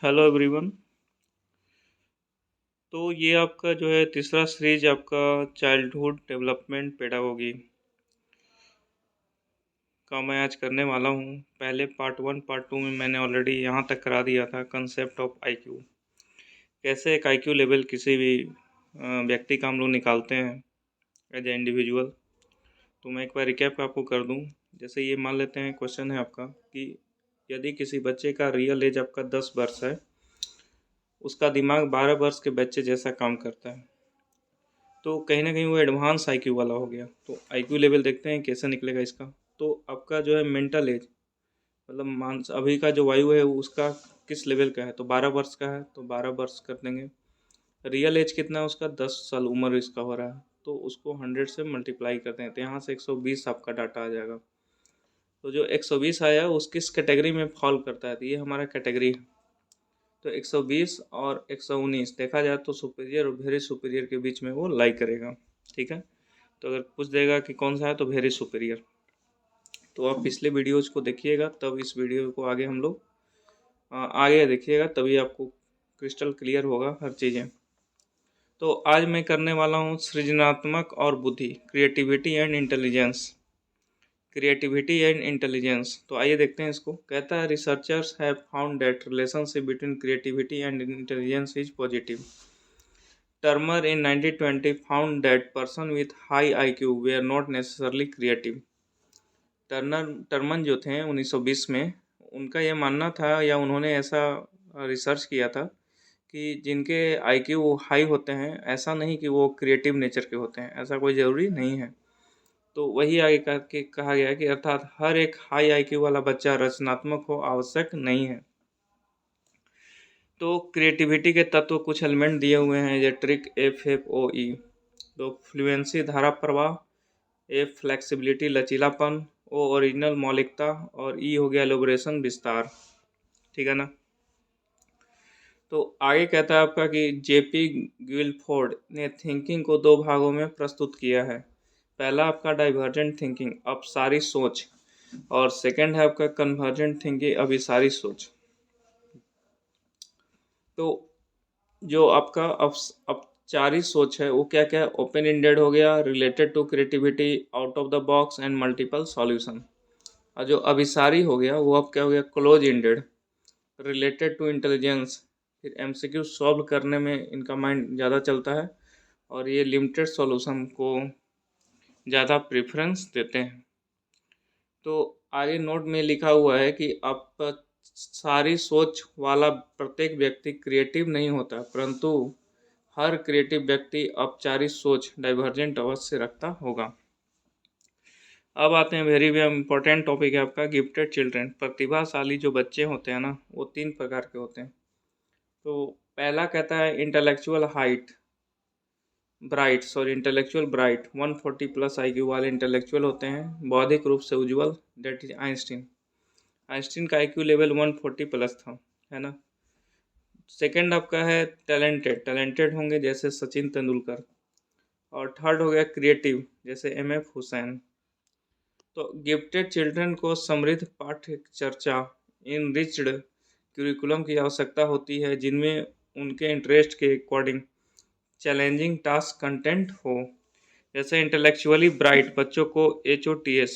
Hello everyone. तो ये आपका जो है तीसरा सीरीज आपका चाइल्डहुड डेवलपमेंट पेडागोगी का मैं आज करने वाला हूँ। पहले पार्ट 1 पार्ट 2 में मैंने ऑलरेडी यहाँ तक करा दिया था कंसेप्ट ऑफ आईक्यू, कैसे एक आईक्यू लेवल किसी भी व्यक्ति का हम लोग निकालते हैं एज ए इंडिविजुअल। तो मैं एक बार रिकैप आपको कर दूँ। जैसे ये मान लेते हैं क्वेश्चन है आपका कि यदि किसी बच्चे का रियल एज आपका 10 वर्ष है, उसका दिमाग 12 वर्ष के बच्चे जैसा काम करता है, तो कहीं ना कहीं वो एडवांस आईक्यू वाला हो गया। तो आईक्यू लेवल देखते हैं कैसे निकलेगा इसका। तो आपका जो है मेंटल एज मतलब मानस अभी का जो वायु है उसका किस लेवल का है, तो 12 वर्ष का है, तो 12 वर्ष कर देंगे। रियल एज कितना है उसका, 10 साल उम्र इसका हो रहा है, तो उसको 100 से मल्टीप्लाई करते हैं, तो यहाँ से 120 आपका डाटा आ जाएगा। तो जो 120 आया उस किस कैटेगरी में फॉल करता है, तो ये हमारा कैटेगरी है। तो 120 और 119 देखा जाए तो सुपीरियर और वेरी सुपीरियर के बीच में वो लाई करेगा। ठीक है, तो अगर पूछ देगा कि कौन सा है तो वेरी सुपीरियर। तो आप पिछले वीडियोज को देखिएगा, तब इस वीडियो को आगे हम लोग आगे देखिएगा, तभी आपको क्रिस्टल क्लियर होगा हर चीज़ें। तो आज मैं करने वाला हूँ सृजनात्मक और बुद्धि, creativity and intelligence. Creativity and intelligence, तो आइए देखते हैं इसको। कहता है researchers have found that relationship between creativity and intelligence is positive. Termer in 1920 found that persons with high IQ were not necessarily creative। Terman जो थे 1920 में, उनका ये मानना था या उन्होंने ऐसा रिसर्च किया था कि जिनके आईक्यू हाई होते हैं, ऐसा नहीं कि वो क्रिएटिव नेचर के होते हैं, ऐसा कोई ज़रूरी नहीं है। तो वही आगे कहा गया कि अर्थात हर एक हाई आईक्यू वाला बच्चा रचनात्मक हो आवश्यक नहीं है। तो क्रिएटिविटी के तत्व कुछ एलिमेंट दिए हुए हैं, ये ट्रिक FFOE। तो फ्लुएंसी धारा प्रवाह, ए फ्लेक्सिबिलिटी लचीलापन, ओ ओरिजिनल मौलिकता, और ई हो गया एलोबरेशन विस्तार। ठीक है ना। तो आगे कहता है आपका कि JP गिलफोर्ड ने थिंकिंग को दो भागों में प्रस्तुत किया है। पहला आपका डाइवर्जेंट थिंकिंग, अपसारी सोच, और सेकंड है आपका कन्वर्जेंट थिंकिंग, अभिसारी सोच। तो जो आपका अपचारी सोच है वो क्या क्या है, ओपन एंडेड हो गया, related to creativity, out of the box and multiple solution. और जो अभिसारी हो गया वो अब क्या हो गया, close ended, related to intelligence, फिर MCQ सॉल्व करने में इनका माइंड ज़्यादा चलता है, और ये लिमिटेड सॉल्यूशन को ज़्यादा प्रेफरेंस देते हैं। तो आगे नोट में लिखा हुआ है कि आप सारी सोच वाला प्रत्येक व्यक्ति क्रिएटिव नहीं होता, परंतु हर क्रिएटिव व्यक्ति औपचारिक सोच डाइवर्जेंट अवश्य रखता होगा। अब आते हैं वेरी वेरी इंपॉर्टेंट टॉपिक है आपका, गिफ्टेड चिल्ड्रेन। प्रतिभाशाली जो बच्चे होते हैं ना, वो 3 प्रकार के होते हैं। तो पहला कहता है intellectual height bright, sorry intellectual bright, 140 plus IQ वाले इंटेलेक्चुअल होते हैं, बौद्धिक रूप से उज्ज्वल, डेट इज आइंस्टीन। आइंस्टीन का IQ लेवल 140 प्लस था, है ना। सेकंड आपका है टैलेंटेड, टैलेंटेड होंगे जैसे सचिन तेंदुलकर। और थर्ड हो गया क्रिएटिव, जैसे MF हुसैन। तो गिफ्टेड चिल्ड्रन को समृद्ध पाठ्य चर्चा, इनरिच्ड क्यूरिकुलम की आवश्यकता होती है, जिनमें उनके इंटरेस्ट के अकॉर्डिंग चैलेंजिंग टास्क कंटेंट हो। जैसे इंटेलेक्चुअली ब्राइट बच्चों को HOTS,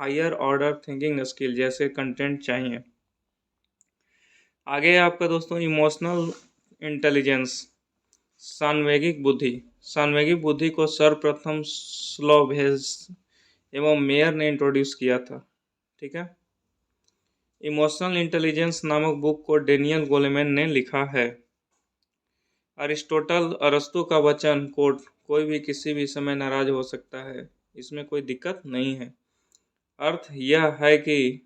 higher order thinking skill जैसे कंटेंट चाहिए। आगे आपका दोस्तों इमोशनल इंटेलिजेंस, सान्वेगिक बुद्धि। सान्वेगिक बुद्धि को सर्वप्रथम स्लोवेज एवं मेयर ने इंट्रोड्यूस किया था। ठीक है। इमोशनल इंटेलिजेंस नामक बुक को डेनियल गोलेमैन ने लिखा है। अरिस्टोटल अरस्तु का वचन कोट, कोई भी किसी भी समय नाराज हो सकता है, इसमें कोई दिक्कत नहीं है। अर्थ यह है कि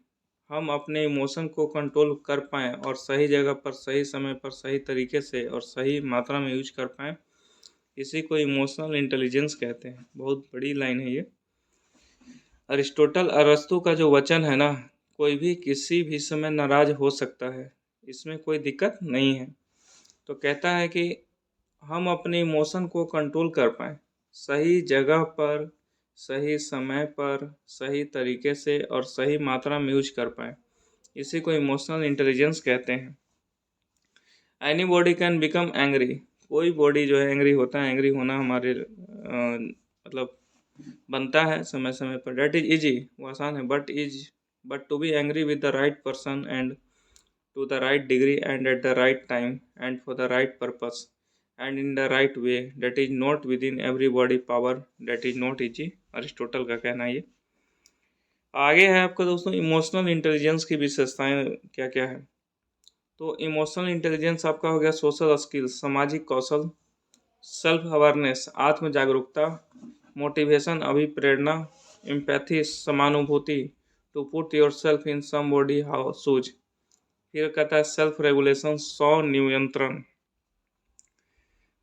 हम अपने इमोशन को कंट्रोल कर पाएँ और सही जगह पर सही समय पर सही तरीके से और सही मात्रा में यूज कर पाएँ, इसी को इमोशनल इंटेलिजेंस कहते हैं। बहुत बड़ी लाइन है ये। अरिस्टोटल अरस्तु का जो वचन है ना, कोई भी किसी भी समय नाराज हो सकता है, इसमें कोई दिक्कत नहीं है। तो कहता है कि हम अपने इमोशन को कंट्रोल कर पाएँ, सही जगह पर सही समय पर सही तरीके से और सही मात्रा में यूज कर पाएँ, इसी को इमोशनल इंटेलिजेंस कहते हैं। Any body can become angry, कोई बॉडी जो है एंग्री होता है, एंग्री होना हमारे मतलब बनता है समय समय पर। डेट इज इजी, वो आसान है, but to be angry with the right person and to the right degree and at the right time and for the right purpose and in the right way that is not within everybody power, that is not easy, Aristotle का कहना है ये। आगे है आपका दोस्तों emotional intelligence की विशेषताएं क्या क्या है। तो इमोशनल इंटेलिजेंस आपका हो गया सोशल स्किल्स, सामाजिक कौशल, सेल्फ अवेयरनेस, आत्म जागरूकता, मोटिवेशन, अभिप्रेरणा, एम्पैथी, समानुभूति, to put yourself in somebody how shoes. फिर कहता है सेल्फ रेगुलेशन, स्व नियंत्रण।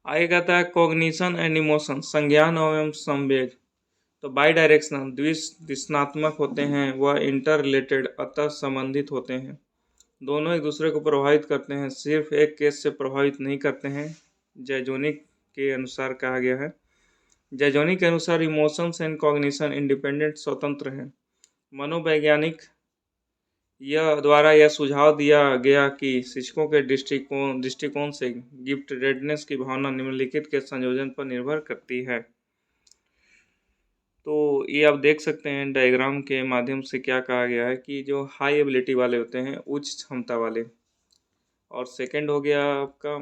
आगे कहता है कॉग्निशन एंड इमोशन, संज्ञान एवं संवेग। तो बाई डायरेक्शनल, दिशात्मक होते हैं, वह इंटर रिलेटेड, अतः संबंधित होते हैं, दोनों एक दूसरे को प्रभावित करते हैं, सिर्फ एक केस से प्रभावित नहीं करते हैं। जैजोनिक के अनुसार कहा गया है, जैजोनिक के अनुसार इमोशंस एंड कॉग्निशन इंडिपेंडेंट, स्वतंत्र हैं। मनोवैज्ञानिक द्वारा यह सुझाव दिया गया कि शिक्षकों के दृष्टिकोण से गिफ्टेडनेस की भावना निम्नलिखित के संयोजन पर निर्भर करती है। तो ये आप देख सकते हैं डायग्राम के माध्यम से क्या कहा गया है कि जो हाई एबिलिटी वाले होते हैं, उच्च क्षमता वाले, और सेकंड हो गया आपका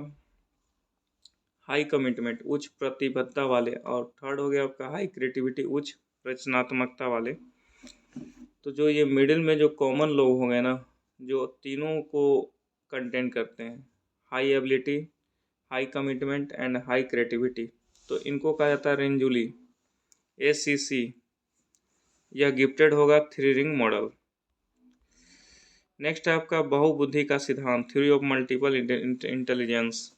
हाई कमिटमेंट, उच्च प्रतिबद्धता वाले, और थर्ड हो गया आपका हाई क्रिएटिविटी, उच्च रचनात्मकता वाले। तो जो ये मिडिल में जो कॉमन लोग हो गए ना, जो तीनों को कंटेन करते हैं, high ability, high commitment and high creativity, तो इनको कहा जाता है रेंजुली, ACC। यह गिफ्टेड होगा, थ्री रिंग मॉडल। नेक्स्ट है आपका बहुबुद्धि का सिद्धांत, थ्योरी ऑफ मल्टीपल इंटेलिजेंस।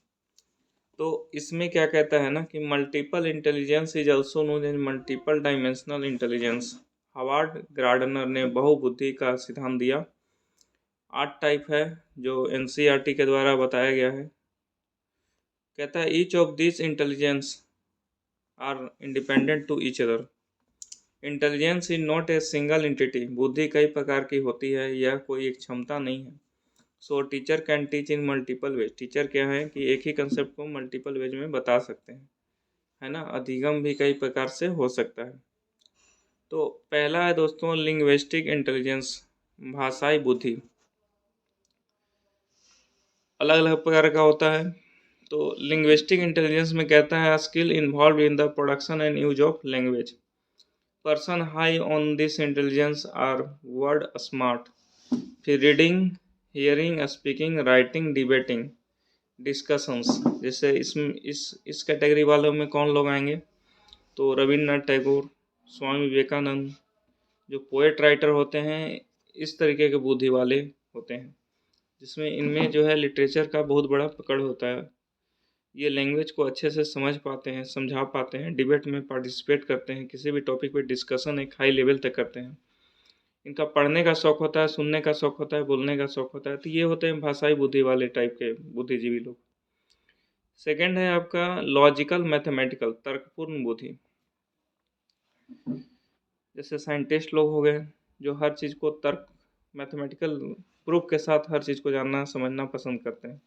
तो इसमें क्या कहता है ना कि multiple intelligence is also known as multiple dimensional intelligence. Harvard Gardner ने बहुबुद्धि का सिद्धांत दिया। 8 टाइप है जो NCERT के द्वारा बताया गया है। कहता है each of this intelligence are independent to each other. Intelligence is not a single entity, बुद्धि कई प्रकार की होती है, यह कोई एक क्षमता नहीं है। सो teacher can teach in multiple ways, teacher क्या है कि एक ही कंसेप्ट को मल्टीपल वेज में बता सकते हैं, है ना। अधिगम भी कई प्रकार से हो सकता है। तो पहला है दोस्तों लिंग्विस्टिक इंटेलिजेंस, भाषाई बुद्धि, अलग अलग प्रकार का होता है। तो लिंग्विस्टिक इंटेलिजेंस में कहता है skill involve in the production and use of language. Person high on this intelligence are word smart. फिर reading, hearing, speaking, writing, debating, discussions. जैसे इसमें इस कैटेगरी वालों में कौन लोग आएंगे, तो रविन्द्रनाथ टैगोर, स्वामी विवेकानंद, जो पोएट राइटर होते हैं, इस तरीके के बुद्धि वाले होते हैं, जिसमें इनमें जो है लिटरेचर का बहुत बड़ा पकड़ होता है। ये लैंग्वेज को अच्छे से समझ पाते हैं, समझा पाते हैं, डिबेट में पार्टिसिपेट करते हैं, किसी भी टॉपिक पे डिस्कशन एक हाई लेवल तक करते हैं। इनका पढ़ने का शौक होता है, सुनने का शौक होता है, बोलने का शौक होता है। तो ये होते हैं भाषाई बुद्धि वाले टाइप के बुद्धिजीवी लोग। सेकंड है आपका लॉजिकल मैथमेटिकल, तर्कपूर्ण बुद्धि। जैसे साइंटिस्ट लोग हो गए जो हर चीज़ को तर्क, मैथमेटिकल प्रूफ के साथ हर चीज़ को जानना समझना पसंद करते हैं।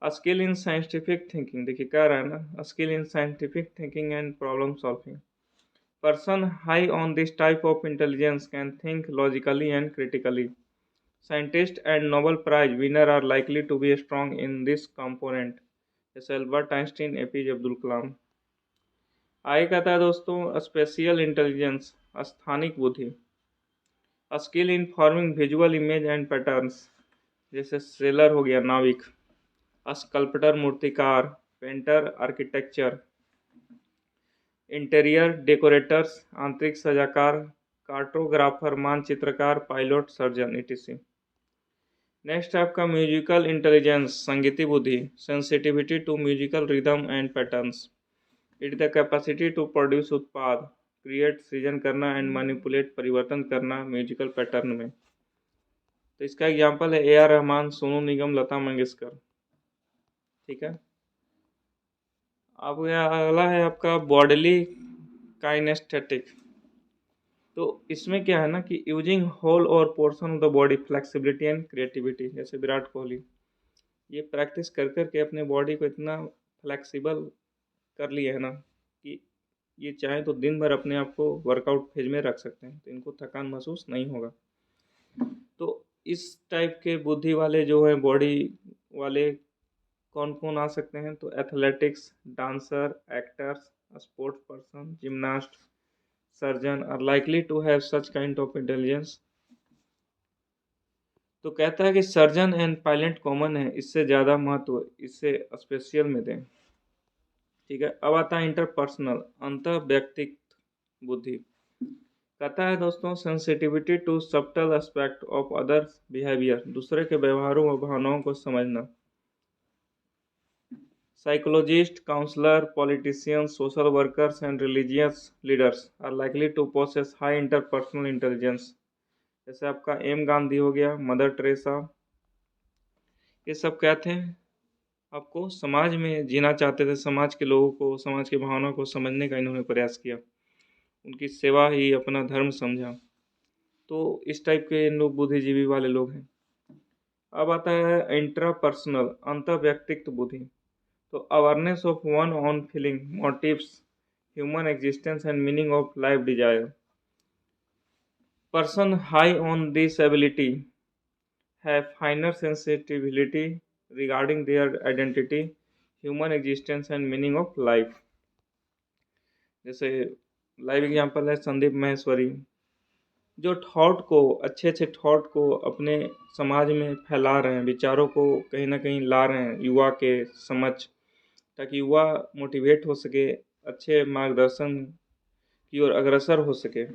स्किल इन साइंटिफिक थिंकिंग, देखिए कह रहा है ना, skill in scientific thinking and problem solving. Person high on this type of intelligence can think logically and critically. Scientist and Nobel prize winner are likely to be strong in this component, जैसे Albert Einstein, APJ Abdul Kalam. आगे कहता है दोस्तों spatial intelligence, स्थानिक बुद्धि। Skill in forming visual image and patterns, जैसे sailor हो गया, नाविक। स्कल्पटर मूर्तिकार, पेंटर आर्किटेक्चर, इंटीरियर डेकोरेटर्स आंतरिक सजाकार, कार्टोग्राफर मानचित्रकार, पायलट सर्जन etc। नेक्स्ट आपका म्यूजिकल इंटेलिजेंस, संगीती बुद्धि। Sensitivity to musical rhythm and patterns. It the capacity to produce उत्पाद, क्रिएट सृजन करना एंड मैनिपुलेट परिवर्तन करना म्यूजिकल पैटर्न में। तो इसका एग्जांपल है AR रहमान, सोनू निगम, लता मंगेशकर। ठीक है। अब अगला है आपका बॉडीली काइनेस्थेटिक। तो इसमें क्या है ना कि यूजिंग होल और portion of the body, flexibility and creativity, जैसे विराट कोहली। ये प्रैक्टिस कर कर के अपने बॉडी को इतना फ्लेक्सिबल कर लिए है ना कि ये चाहे तो दिन भर अपने आप को वर्कआउट फेज में रख सकते हैं, तो इनको थकान महसूस नहीं होगा। तो इस टाइप के बुद्धि वाले जो है बॉडी वाले कौन कौन आ सकते हैं, तो athletics, dancer, actors, sports person, gymnast, surgeon are likely to have such kind of intelligence. तो कहता है कि सर्जन एंड पायलट कॉमन है, इससे ज़्यादा महत्व इससे स्पेशल में दें। ठीक है, अब आता है इंटरपर्सनल, अंतर व्यक्तिगत बुद्धि। कहता है दोस्तों, sensitivity to subtle aspect of others behaviour, दूसरे के व्यवहारों और भावनाओं को समझना। Psychologist, counsellor, politicians, social workers and religious leaders are likely to possess high interpersonal intelligence. जैसे आपका एम गांधी हो गया, मदर टेरेसा, ये सब क्या थे, आपको समाज में जीना चाहते थे, समाज के लोगों को, समाज की भावना को समझने का इन्होंने प्रयास किया, उनकी सेवा ही अपना धर्म समझा। तो इस टाइप के इन लोग बुद्धिजीवी वाले लोग हैं। अब आता है इंट्रापर्सनल, अंतर व्यक्तित्व बुद्धि। तो awareness of one on feeling, motives, human existence and meaning of life desire. Person high on this ability have finer sensitivity regarding their identity, human existence and meaning of life। जैसे live example है संदीप माहेश्वरी, जो thought को, अच्छे अच्छे thought को अपने समाज में फैला रहे हैं, विचारों को कहीं ना कहीं ला रहे हैं युवा के समझ, ताकि युवा मोटिवेट हो सके, अच्छे मार्गदर्शन की ओर अग्रसर हो सके,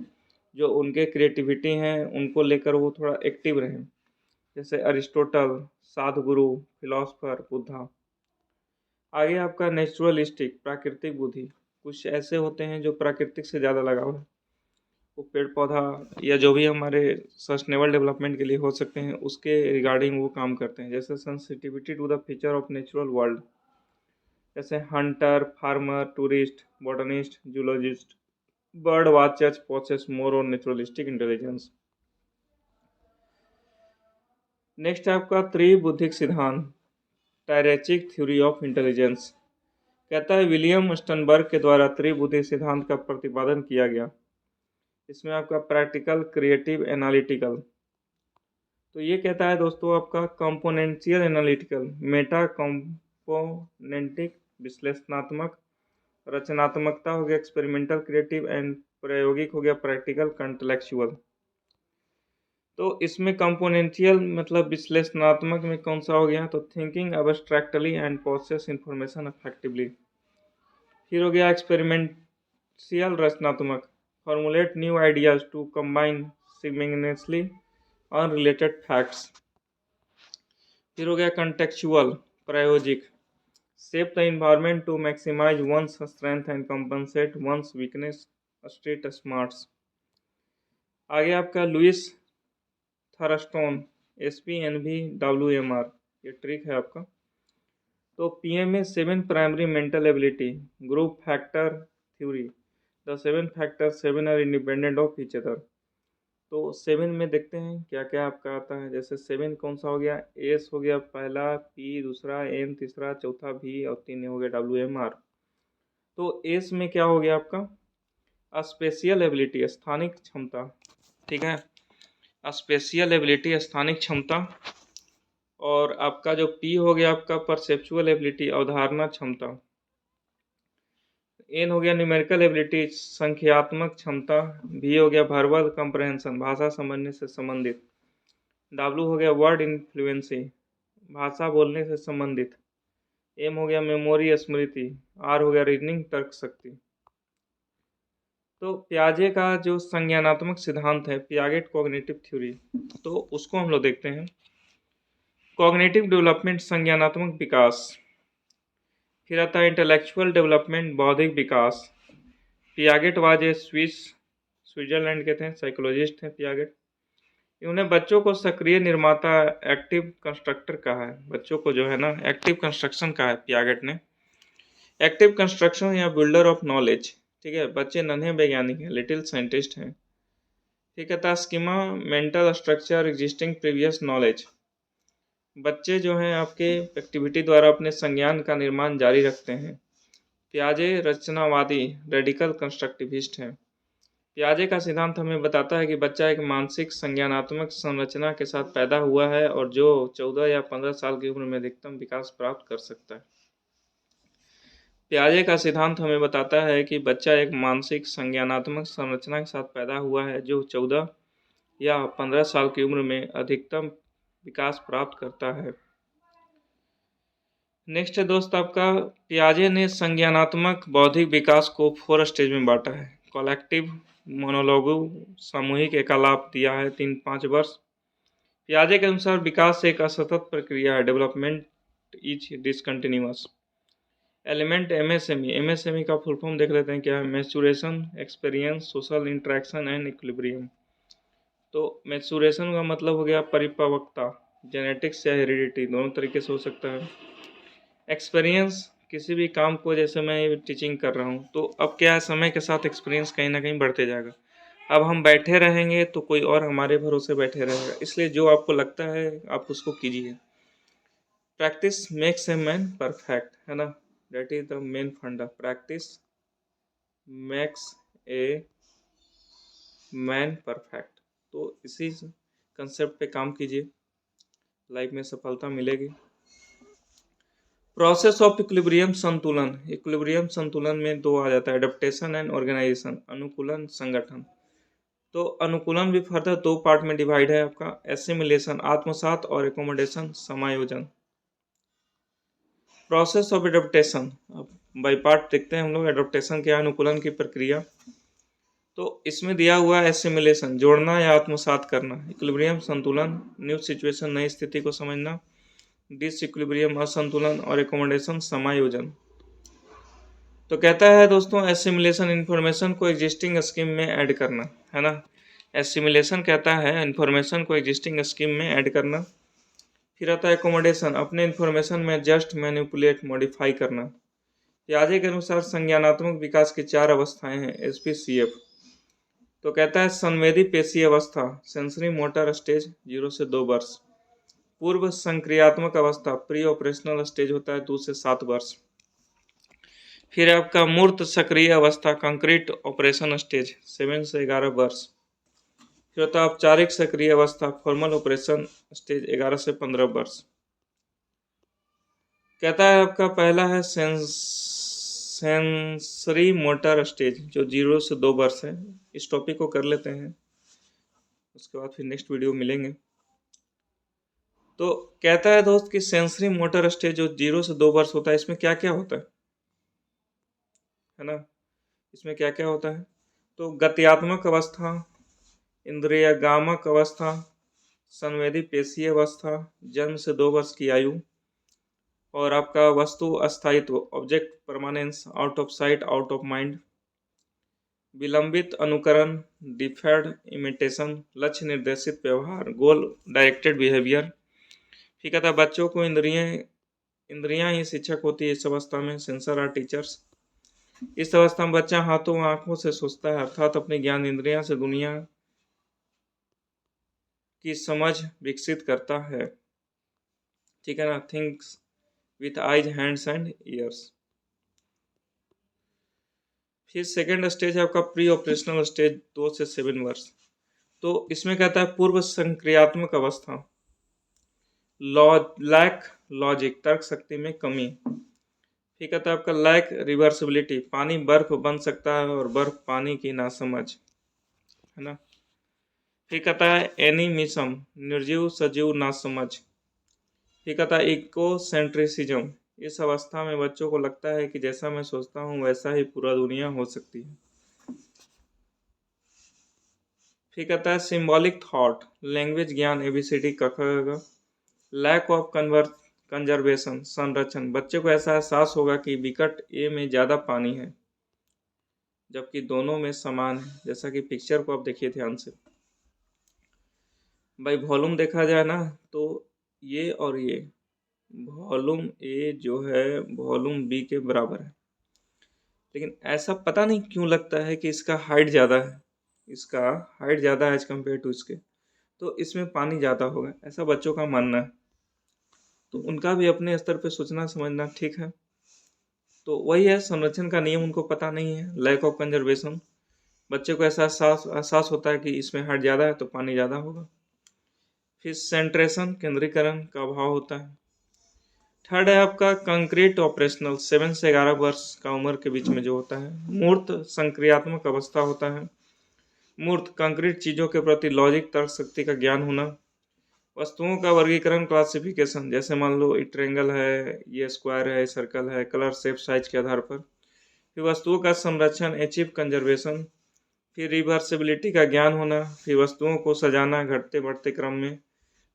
जो उनके क्रिएटिविटी हैं उनको लेकर वो थोड़ा एक्टिव रहें। जैसे अरिस्टोटल, साधुगुरु, फिलोसफर, बुद्धा। आगे आपका नेचुरलिस्टिक, प्राकृतिक बुद्धि। कुछ ऐसे होते हैं जो प्राकृतिक से ज़्यादा लगाव है, वो पेड़ पौधा या जो भी हमारे सस्टेनेबल डेवलपमेंट के लिए हो सकते हैं उसके रिगार्डिंग वो काम करते हैं। जैसे sensitivity to the feature of natural world, जैसे hunter, farmer, tourist, botanist, zoologist, bird watchers possess more और नेचुरलिस्टिक इंटेलिजेंस। नेक्स्ट है आपका त्रिबुद्धिक सिद्धांत, टायरेचिक थ्योरी ऑफ इंटेलिजेंस। कहता है विलियम स्टनबर्ग के द्वारा त्रिबुद्धि सिद्धांत का प्रतिपादन किया गया। इसमें आपका प्रैक्टिकल, क्रिएटिव, एनालिटिकल। तो ये कहता है दोस्तों आपका कंपोनेंशियल एनालिटिकल, मेटा कंपोनेंटिक, विश्लेषणात्मक, रचनात्मकता हो गया एक्सपेरिमेंटल क्रिएटिव एंड प्रायोगिक हो गया प्रैक्टिकल कंटेलेक्चुअल। तो इसमें कंपोनेंशियल मतलब विश्लेषणात्मक में कौन सा हो गया, तो thinking abstractly and process information effectively. फिर हो गया एक्सपेरिमेंशियल रचनात्मक, formulate new ideas to combine seemingly unrelated facts. फिर हो गया कंटेक्चुअल, प्रायोगिक, shape the environment to maximise one's strength and compensate one's weakness, street smarts. आगे आपका लुइस थर्स्टन, SPNV WMR, ये ट्रिक है आपका। तो PMA 7 primary mental ability, group factor theory, the 7 factor 7 are independent of each other. तो 7 में देखते हैं क्या क्या आपका आता है। जैसे 7 कौन सा हो गया, S हो गया पहला, P दूसरा, N तीसरा, चौथा V और 3 हो गया WMR। तो S में क्या हो गया आपका स्पेशियल एबिलिटी, स्थानिक क्षमता। ठीक है, स्पेशियल एबिलिटी, स्थानिक क्षमता। और आपका जो P हो गया आपका परसेप्चुअल एबिलिटी, अवधारणा क्षमता। N हो गया न्यूमेरिकल एबिलिटी, संख्यात्मक क्षमता। V हो गया वर्बल कंप्रहेंशन, भाषा समझने से संबंधित। W हो गया वर्ड इन्फ्लुएंसी, भाषा बोलने से संबंधित। M हो गया मेमोरी, स्मृति। R हो गया रीजनिंग, तर्क शक्ति। तो पियाजे का जो संज्ञानात्मक सिद्धांत है, पियागेट कॉग्निटिव थ्योरी, तो उसको हम लोग देखते हैं। कॉग्निटिव डेवलपमेंट, संज्ञानात्मक विकास। फिर आता है इंटेलेक्चुअल डेवलपमेंट, बौद्धिक विकास। पियागेट वाज ए स्विट्जरलैंड के थे, साइकोलॉजिस्ट हैं पियागेट। इन्होंने बच्चों को सक्रिय निर्माता, एक्टिव कंस्ट्रक्टर कहा है। बच्चों को जो है ना एक्टिव कंस्ट्रक्शन कहा है पियागेट ने, एक्टिव कंस्ट्रक्शन या बिल्डर ऑफ नॉलेज। ठीक है, बच्चे नन्हे वैज्ञानिक हैं, लिटिल साइंटिस्ट हैं। ठीक है, था schema, mental structure, existing previous knowledge. बच्चे जो हैं आपके एक्टिविटी द्वारा अपने संज्ञान का निर्माण जारी रखते हैं। पियाजे रचनावादी रेडिकल कंस्ट्रक्टिविस्ट हैं। पियाजे का सिद्धांत हमें बताता है कि बच्चा एक मानसिक संज्ञानात्मक संरचना के साथ पैदा हुआ है और जो 14 या 15 साल की उम्र में अधिकतम विकास प्राप्त कर सकता है। पियाजे का सिद्धांत हमें बताता है कि बच्चा एक मानसिक संज्ञानात्मक संरचना के साथ पैदा हुआ है जो 14 या 15 साल की उम्र में अधिकतम विकास प्राप्त करता है। नेक्स्ट है दोस्त आपका, पियाजे ने संज्ञानात्मक बौद्धिक विकास को 4 स्टेज में बांटा है। कलेक्टिव मोनोलॉगो सामूहिक एकालाप दिया है 3-5 वर्ष। पियाजे के अनुसार विकास एक असतत प्रक्रिया है, development is discontinuous. Element MSME का फुल फॉर्म देख लेते हैं क्या है। Maturation, experience, social interaction and equilibrium. तो मैच्योरेशन का मतलब हो गया परिपक्वता, जेनेटिक्स या हेरिडिटी दोनों तरीके से हो सकता है। एक्सपीरियंस, किसी भी काम को, जैसे मैं टीचिंग कर रहा हूँ तो अब क्या है, समय के साथ एक्सपीरियंस कहीं ना कहीं बढ़ते जाएगा। अब हम बैठे रहेंगे तो कोई और हमारे भरोसे बैठे रहेगा, इसलिए जो आपको लगता है आप उसको कीजिए। Practice makes a man perfect, है ना, दैट इज द मेन फंडा। Practice makes a man perfect. तो इसी कंसेप्ट पे काम कीजिए, लाइफ में सफलता मिलेगी। प्रोसेस ऑफ इक्विलिब्रियम, संतुलन। इक्विलिब्रियम संतुलन में दो आ जाता है, एडेप्टेशन एंड ऑर्गेनाइजेशन, अनुकूलन संगठन। तो अनुकूलन भी फर्दर 2 पार्ट में डिवाइड है आपका, एसिमिलेशन आत्मसात और एकोमोडेशन समायोजन। प्रोसेस ऑफ एडेप्टेशन, अब बाई पार्ट देखते हैं हम लोग। एडेप्टेशन क्या है, अनुकूलन की प्रक्रिया। तो इसमें दिया हुआ एसिमिलेशन, जोड़ना या आत्मसात करना। इक्विलिब्रियम संतुलन, न्यू सिचुएशन नई स्थिति को समझना। डिसइक्विलिब्रियम असंतुलन और एकोमोडेशन समायोजन। तो कहता है दोस्तों, एसिमिलेशन इन्फॉर्मेशन को एग्जिस्टिंग स्कीम में ऐड करना, है ना। एसिमिलेशन कहता है इन्फॉर्मेशन को एग्जिस्टिंग स्कीम में ऐड करना। फिर आता है एकोमोडेशन, अपने इन्फॉर्मेशन में जस्ट मैनिपुलेट मॉडिफाई करना। पियाजे के अनुसार संज्ञानात्मक विकास की 4 अवस्थाएं हैं, SPCF। तो कहता है संवेदी पेशी अवस्था, सेंसरी मोटर स्टेज 0 से 2 वर्ष। पूर्व संक्रियात्मक अवस्था, प्री ऑपरेशनल स्टेज होता है 2 से 7 वर्ष। फिर आपका मूर्त सक्रिय अवस्था, कंक्रीट ऑपरेशन स्टेज 7 से 11 वर्ष। फिर होता है औपचारिक सक्रिय अवस्था, फॉर्मल ऑपरेशन स्टेज 11 से 15 वर्ष। कहता है आपका पहला है सेंसरी मोटर स्टेज, जो 0 से 2 वर्ष है। इस टॉपिक को कर लेते हैं, उसके बाद फिर नेक्स्ट वीडियो मिलेंगे। तो कहता है दोस्त कि सेंसरी मोटर स्टेज जो 0 से 2 वर्ष होता है, इसमें क्या क्या होता है ना, इसमें क्या क्या होता है। तो गत्यात्मक अवस्था, इंद्रियगामक अवस्था, संवेदी पेशीय अवस्था, जन्म से 2 वर्ष की आयु, और आपका वस्तु अस्थायित्व, object permanence, out of sight out of mind, विलंबित अनुकरण, डिफर्ड इमिटेशन, लक्ष्य निर्देशित व्यवहार, गोल डायरेक्टेड बिहेवियर। ठीक है, था बच्चों को इंद्रियां ही शिक्षक होती है इस अवस्था में, सेंसर आर टीचर्स। इस अवस्था में बच्चा हाथों आंखों से सोचता है, अर्थात अपनी ज्ञान इंद्रियां से दुनिया की समझ विकसित करता है। ठीक है ना, thinks with eyes, hands and years. फिर सेकेंड स्टेज है आपका प्री ऑपरेशनल स्टेज, 2 से 7 वर्ष। तो इसमें कहता है पूर्व संक्रियात्मक अवस्था, लैक लॉजिक, तर्क शक्ति में कमी। ठीक है, तो आपका लैक रिवर्सिबिलिटी, पानी बर्फ बन सकता है और बर्फ पानी की नासमझ, है ना। फिर कहता है एनिमिज्म, निर्जीव सजीव नासमझ। फिर कहता है इकोसेंट्रिसिज्म, इस अवस्था में बच्चों को लगता है कि जैसा मैं सोचता हूँ वैसा ही पूरा दुनिया हो सकती है। फिर कहता है सिंबॉलिक थॉट, लैंग्वेज ज्ञान, ABCD क ख ग। लैक ऑफ कंजर्वेशन, संरक्षण, बच्चे को ऐसा एहसास होगा कि विकट ए में ज़्यादा पानी है जबकि दोनों में समान है। जैसा कि पिक्चर को आप देखिए ध्यान से, भाई वॉल्यूम देखा जाए ना तो ये और ये, वॉल्यूम ए जो है वॉल्यूम बी के बराबर है, लेकिन ऐसा पता नहीं क्यों लगता है कि इसका हाइट ज़्यादा है, इसका हाइट ज़्यादा है एज कम्पेयर टू इसके, तो इसमें पानी ज़्यादा होगा, ऐसा बच्चों का मानना है। तो उनका भी अपने स्तर पे सोचना समझना ठीक है। तो वही है, संरक्षण का नियम उनको पता नहीं है, लैक ऑफ कंजर्वेशन। बच्चे को ऐसा एहसास होता है कि इसमें हाइट ज़्यादा है तो पानी ज़्यादा होगा। फिर सेंट्रेशन, केंद्रीकरण का अभाव होता है। थर्ड है आपका कंक्रीट ऑपरेशनल, 7 से 11 वर्ष का उम्र के बीच में जो होता है। मूर्त संक्रियात्मक अवस्था होता है। मूर्त कंक्रीट चीज़ों के प्रति लॉजिक तर्क शक्ति का ज्ञान होना। वस्तुओं का वर्गीकरण, क्लासिफिकेशन, जैसे मान लो ये ट्रेंगल है, ये स्क्वायर है, सर्कल है, कलर शेप साइज के आधार पर। फिर वस्तुओं का संरक्षण, अचीव कंजर्वेशन। फिर रिवर्सिबिलिटी का ज्ञान होना। फिर वस्तुओं को सजाना घटते बढ़ते क्रम में।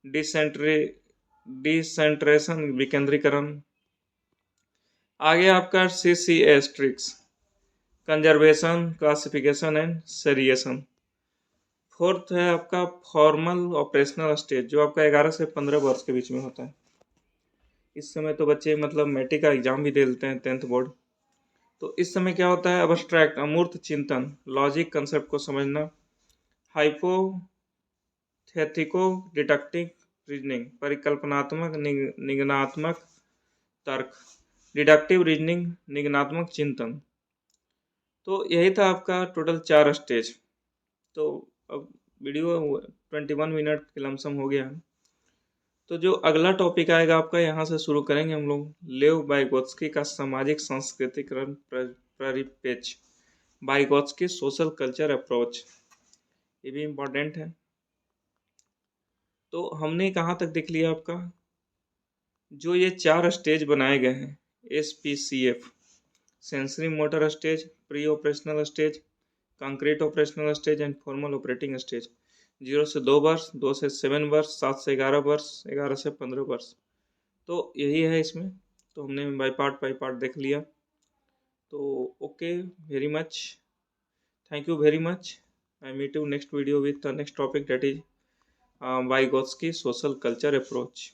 डिसेंट्रे डिसेंट्रेशन, विकेंद्रीकरण। आगे आपका CCS tricks, conservation, classification and seriation. Fourth है आपका फॉर्मल ऑपरेशनल स्टेज, जो आपका 11 से 15 वर्ष के बीच में होता है। इस समय तो बच्चे मतलब मैट्रिक का एग्जाम भी दे लेते हैं, 10th बोर्ड। तो इस समय क्या होता है, अब्स्ट्रैक्ट अमूर्त चिंतन, लॉजिक कंसेप्ट को समझना। हाइपोथेटिको डिडक्टिव रीजनिंग, परिकल्पनात्मक निगमनात्मक तर्क। डिडक्टिव रीजनिंग, निगमनात्मक चिंतन। तो यही था आपका टोटल 4 स्टेज। तो अब वीडियो 21 मिनट के लमसम हो गया है। तो जो अगला टॉपिक आएगा आपका, यहाँ से शुरू करेंगे हम लोग, लेव वाइगोत्स्की का सामाजिक सांस्कृतिकरण परिप्रेक्ष्य, वाइगोत्स्की सोशल कल्चर अप्रोच। ये भी इम्पोर्टेंट है। तो हमने कहाँ तक देख लिया आपका, जो ये 4 स्टेज बनाए गए हैं, SPCF, sensory motor stage, pre operational stage, concrete operational stage and formal operating stage. 0 से 2 वर्ष, 2 से 7 वर्ष, 7 से 11 वर्ष, 11 से 15 वर्ष। तो यही है इसमें। तो हमने बाई पार्ट देख लिया। तो okay, very much, thank you very much. I meet you next video with the next topic, that is Vygotsky social culture approach.